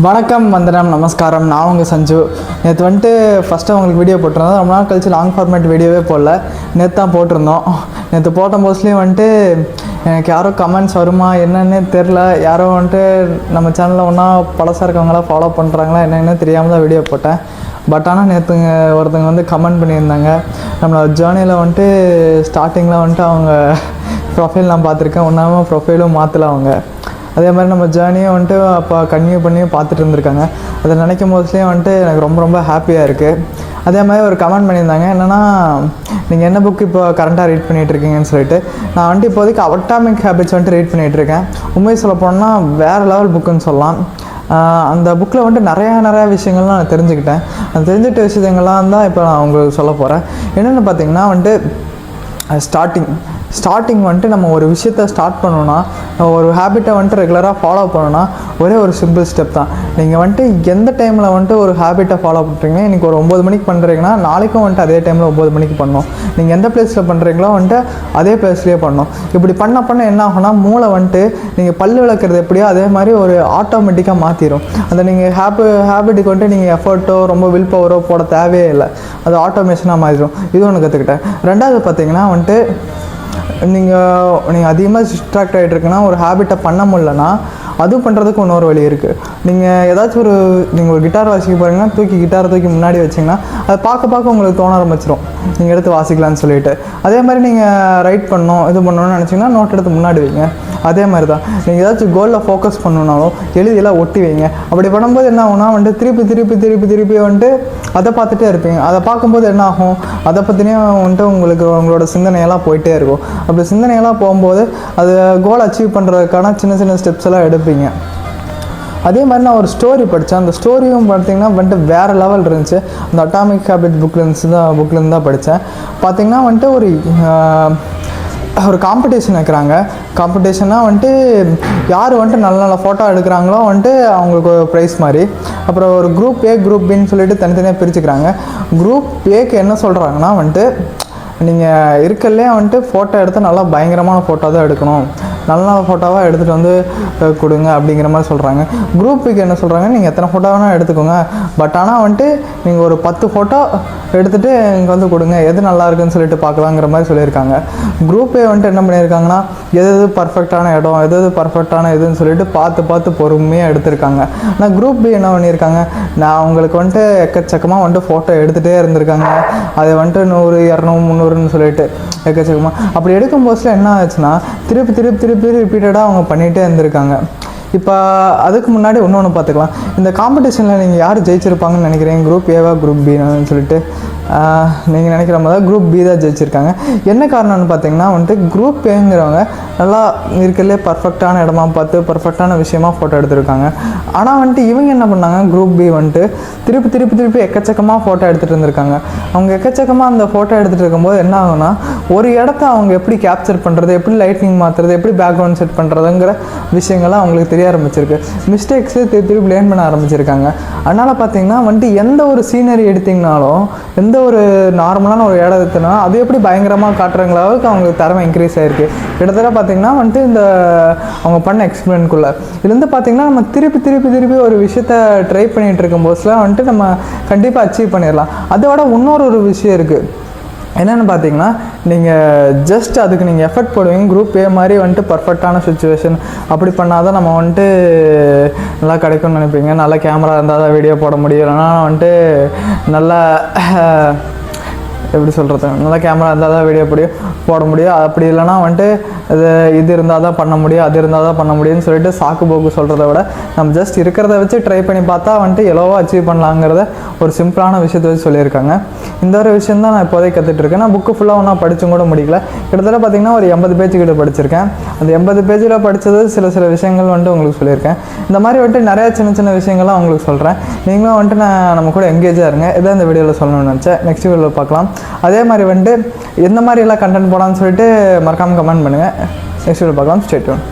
வணக்கம், வந்தனம், நமஸ்காரம். நான் உங்கள் சஞ்சு. நேற்று வந்துட்டு ஃபஸ்ட்டு உங்களுக்கு வீடியோ போட்டிருந்தோம். ரொம்ப நாள் கழிச்சு லாங் ஃபார்மேட் வீடியோவே போடல. நேற்று தான் போட்டிருந்தோம். நேற்று போட்ட மோஸ்ட்லேயும் வந்துட்டு எனக்கு யாரோ கமெண்ட்ஸ் வருமா என்னன்னே தெரில. யாரோ வந்துட்டு நம்ம சேனலில் ஒன்றா பழசாக இருக்கவங்களாம் ஃபாலோ பண்ணுறாங்களா என்னென்னு தெரியாமல் தான் வீடியோ போட்டேன். பட் ஆனால் நேற்றுங்க ஒருத்தங்க வந்து கமெண்ட் பண்ணியிருந்தாங்க. நம்மளோட ஜேர்னியில் வந்துட்டு ஸ்டார்டிங்கில் வந்துட்டு அவங்க ப்ரொஃபைல் நான் பார்த்துருக்கேன். ஒன்றாமல் ப்ரொஃபைலும் மாற்றலை அவங்க. அதே மாதிரி நம்ம ஜேர்னியை வந்துட்டு அப்போ கன்டினியூ பண்ணி பார்த்துட்டு இருந்திருக்காங்க. அதை நினைக்கும் போதுலேயே வந்துட்டு எனக்கு ரொம்ப ரொம்ப ஹாப்பியாக இருக்குது. அதே மாதிரி ஒரு கமெண்ட் பண்ணியிருந்தாங்க, என்னென்னா நீங்கள் என்ன புக் இப்போ கரண்ட்டாக ரீட் பண்ணிகிட்ருக்கீங்கன்னு சொல்லிட்டு. நான் வந்துட்டு இப்போதைக்கு அட்டாமிக் ஹேபிட்ஸ் வந்துட்டு ரீட் பண்ணிகிட்ருக்கேன். உண்மையை சொல்ல போனோம்னா வேறு லெவல் புக்குன்னு சொல்லலாம். அந்த புக்கில் வந்துட்டு நிறையா விஷயங்கள்லாம் நான் தெரிஞ்சுக்கிட்டேன். அந்த தெரிஞ்சுக்கிட்ட விஷயங்கள்லாம் தான் இப்போ நான் உங்களுக்கு சொல்ல போகிறேன். என்னென்னு பார்த்தீங்கன்னா வந்துட்டு ஸ்டார்டிங் வந்துட்டு நம்ம ஒரு விஷயத்தை ஸ்டார்ட் பண்ணோன்னா, ஒரு ஹேபிட்டை வந்துட்டு ரெகுலராக ஃபாலோ பண்ணோன்னா ஒரே ஒரு சிம்பிள் ஸ்டெப் தான். நீங்கள் வந்துட்டு எந்த டைமில் வந்துட்டு ஒரு ஹேபிட்டை ஃபாலோ பண்ணுறீங்க, இன்றைக்கி ஒரு 9 மணிக்கு பண்ணுறீங்கன்னா நாளைக்கும் வந்துட்டு அதே டைமில் 9 மணிக்கு பண்ணணும். நீங்கள் எந்த பிளேஸில் பண்ணுறீங்களோ வந்துட்டு அதே பிளேஸ்லேயே பண்ணணும். இப்படி பண்ண என்ன ஆகும்னா மூளை வந்துட்டு நீங்கள் பல் விளக்குறது எப்படியோ அதே மாதிரி ஒரு ஆட்டோமேட்டிக்காக மாற்றிடும். அந்த நீங்கள் ஹேபிட்டுக்கு வந்துட்டு நீங்கள் எஃபர்ட்டோ ரொம்ப வில் பவரோ போட தேவையே இல்லை. அது ஆட்டோமேஷனாக மாறிடும். இது ஒன்று கற்றுக்கிட்டேன். ரெண்டாவது பார்த்தீங்கன்னா வந்துட்டு நீங்கள் அதிகமாக டிஸ்ட்ராக்ட் ஆகிட்டு இருக்குன்னா ஒரு ஹேபிட்டை பண்ண முடியலன்னா அதுவும் பண்ணுறதுக்கு இன்னொரு வழி இருக்குது. நீங்கள் ஏதாச்சும் நீங்கள் ஒரு கிட்டார் வாசிக்க போகிறீங்கன்னா கிட்டாரை தூக்கி முன்னாடி வச்சிங்கன்னா அதை பார்க்க உங்களுக்கு தோண ஆரம்பிச்சிடும் நீங்கள் எடுத்து வாசிக்கலான்னு சொல்லிட்டு. அதே மாதிரி நீங்கள் ரைட் பண்ணணும்னு நினச்சிங்கன்னா நோட் எடுத்து முன்னாடி வைங்க. அதே மாதிரி தான் நீங்கள் ஏதாச்சும் கோலில் ஃபோக்கஸ் பண்ணணுன்னாலும் எழுதியெல்லாம் ஒட்டி வைங்க. அப்படி பண்ணும்போது என்ன ஆகும்னா வந்துட்டு திருப்பி வந்துட்டு அதை பார்த்துட்டே இருப்பீங்க. அதை பார்க்கும்போது என்ன ஆகும், அதை பற்றினே வந்துட்டு உங்களோட சிந்தனையெல்லாம் போயிட்டே இருக்கும். அப்படி சிந்தனையெல்லாம் போகும்போது அது கோல் அச்சீவ் பண்ணுறதுக்கான சின்ன ஸ்டெப்ஸ் எல்லாம் எடுப்பீங்க. அதே மாதிரி நான் ஒரு ஸ்டோரி படித்தேன். அந்த ஸ்டோரியும் பார்த்தீங்கன்னா வந்துட்டு வேறு லெவல் இருந்துச்சு. அந்த அட்டாமிக் ஹேபிட் புக்லேருந்து தான் படித்தேன். பார்த்தீங்கன்னா வந்துட்டு ஒரு காம்படிஷன் வைக்கிறாங்க. காம்படிஷனாக வந்துட்டு யார் வந்துட்டு நல்ல ஃபோட்டோ எடுக்கிறாங்களோ வந்துட்டு அவங்களுக்கு ஒரு ப்ரைஸ் மாதிரி. அப்புறம் ஒரு குரூப் ஏ குரூப் பின்னு சொல்லிட்டு தனித்தனியாக பிரிச்சுக்கிறாங்க. குரூப் ஏக்கு என்ன சொல்கிறாங்கன்னா வந்துட்டு நீங்கள் இருக்கல்லே வந்துட்டு ஃபோட்டோ எடுத்து நல்லா பயங்கரமான ஃபோட்டோ தான் எடுக்கணும், நல்ல ஃபோட்டோவாக எடுத்துகிட்டு வந்து கொடுங்க அப்படிங்கிற மாதிரி சொல்கிறாங்க. குரூப்புக்கு என்ன சொல்கிறாங்க, நீங்கள் எத்தனை ஃபோட்டோ வேணால் எடுத்துக்கோங்க, பட் ஆனால் வந்துட்டு நீங்கள் ஒரு 10 ஃபோட்டோ எடுத்துகிட்டு இங்கே வந்து கொடுங்க, எது நல்லா இருக்குன்னு சொல்லிட்டு பார்க்கலாங்கிற மாதிரி சொல்லியிருக்காங்க. குரூப்பே வந்துட்டு என்ன பண்ணியிருக்காங்கன்னா எது பர்ஃபெக்டான இடம், எது பர்ஃபெக்டான இதுன்னு சொல்லிட்டு பார்த்து பொறுமையாக எடுத்திருக்காங்க. ஆனால் குரூப் பி என்ன பண்ணியிருக்காங்க, நான் அவங்களுக்கு வந்துட்டு எக்கச்சக்கமாக வந்துட்டு ஃபோட்டோ எடுத்துகிட்டே இருந்திருக்காங்க. அதை வந்துட்டு 100, 200, 300ன்னு சொல்லிட்டு எக்கச்சக்கமாக அப்படி எடுக்கும் போதுல என்ன ஆச்சுன்னா திருப்பி ரிப்பீட்டடாக அவங்க பண்ணிகிட்டே இருந்திருக்காங்க. இப்போ அதுக்கு முன்னாடி இன்னொன்று பார்த்துக்கலாம். இந்த காம்படிஷனில் நீங்கள் யார் ஜெயிச்சிருப்பாங்கன்னு நினைக்கிறீங்க, குரூப் ஏவா குரூப் பின்னு சொல்லிட்டு நீங்கள் நினைக்கிற மாதிரி குரூப் பி தான் ஜெயிச்சிருக்காங்க. என்ன காரணம்னு பார்த்தீங்கன்னா வந்துட்டு குரூப் ஏங்கிறவங்க நல்லா இருக்கிறதுலே பர்ஃபெக்டான இடமா பார்த்து பர்ஃபெக்டான விஷயமா ஃபோட்டோ எடுத்திருக்காங்க. ஆனால் வந்துட்டு இவங்க என்ன பண்ணாங்க, குரூப் பி வந்துட்டு திருப்பி எக்கச்சக்கமாக ஃபோட்டோ எடுத்துகிட்டு இருந்திருக்காங்க. அவங்க எக்கச்சக்கமாக அந்த ஃபோட்டோ எடுத்துகிட்டு இருக்கும்போது என்ன ஆகுனா ஒரு இடத்த அவங்க எப்படி கேப்சர் பண்ணுறது, எப்படி லைட்னிங் மாற்றுறது, எப்படி பேக்ரவுண்ட் செட் பண்ணுறதுங்கிற விஷயங்கள்லாம் அவங்களுக்கு தெரிய ஆரம்பிச்சிருக்கு. மிஸ்டேக்ஸு திருப்பி லேர்ன் பண்ண ஆரம்பிச்சிருக்காங்க. அதனால் பார்த்தீங்கன்னா வந்துட்டு எந்த ஒரு சீனரி எடுத்திங்கனாலும் எந்த ஒரு நார்மலான ஒரு இடம் எடுத்தனா அது எப்படி பயங்கரமாக காட்டுறங்கிற அளவுக்கு அவங்களுக்கு திறமை இன்க்ரீஸ் ஆகிருக்கு. கிட்டத்தட்ட பார்த்தீங்கன்னா வந்துட்டு இந்த அவங்க பண்ண எக்ஸ்பெரிமெண்ட்குள்ளே இதுலேருந்து பார்த்தீங்கன்னா நம்ம திருப்பி ஒரு விஷயத்த ட்ரை பண்ணிகிட்டு இருக்கும் போதுலாம் வந்துட்டு நம்ம கண்டிப்பாக அச்சீவ் பண்ணிடலாம். அதோட இன்னொரு விஷயம் இருக்குது. என்னென்னு பார்த்தீங்கன்னா நீங்கள் ஜஸ்ட் அதுக்கு நீங்கள் எஃபர்ட் போடுவீங்க. குரூப் ஏ மாதிரி வந்துட்டு பர்ஃபெக்டான சுச்சுவேஷன் அப்படி பண்ணால் தான் நம்ம வந்துட்டு நல்லா கிடைக்கும்னு நினைப்பீங்க. நல்ல கேமரா இருந்தால் தான் வீடியோ போட முடியும், இல்லைனா வந்துட்டு நல்லா எப்படி சொல்கிறது, நல்லா கேமரா இருந்தால் தான் வீடியோ போட முடியும். அப்படி இல்லைனா வந்துட்டு இது இருந்தால் தான் பண்ண முடியும், அது இருந்தால் தான் பண்ண முடியும்னு சொல்லிட்டு சாக்கு போக்கு சொல்கிறத விட நம்ம ஜஸ்ட் இருக்கிறத வச்சு ட்ரை பண்ணி பார்த்தா வந்துட்டு எவ்வளோவா அச்சீவ் பண்ணலாங்கிறத ஒரு சிம்பிளான விஷயத்தை வச்சு சொல்லியிருக்காங்க. இந்த ஒரு விஷயம் தான் நான் இப்போதைக்கு கற்றுட்ருக்கேன். நான் புக்கு ஃபுல்லாக ஒன்றா படித்தும் கூட முடிக்கல. கிட்டத்தட்ட பார்த்திங்கன்னா ஒரு 80 பேஜ் கிட்ட படிச்சிருக்கேன். அந்த 80 பேஜில் படித்தது சில விஷயங்கள் வந்துட்டு உங்களுக்கு சொல்லியிருக்கேன். இந்த மாதிரி வந்துட்டு நிறையா சின்ன விஷயங்கள்லாம் உங்களுக்கு சொல்கிறேன். நீங்களும் வந்துட்டு நம்ம கூட எங்கேஜாக இருங்க. இதான் இந்த வீடியோவில் சொல்லணும்னு நினச்சேன். நெக்ஸ்ட் வீடியோவில் பார்க்கலாம். அதே மாதிரி வந்துட்டு எந்த மாதிரி எல்லாம் கண்டென்ட் போடான்னு சொல்லிட்டு மறக்காமல் கமெண்ட் பண்ணுங்கள். நெக்ஸ்ட் வீடியோ பார்க்கலாம். Stay tune.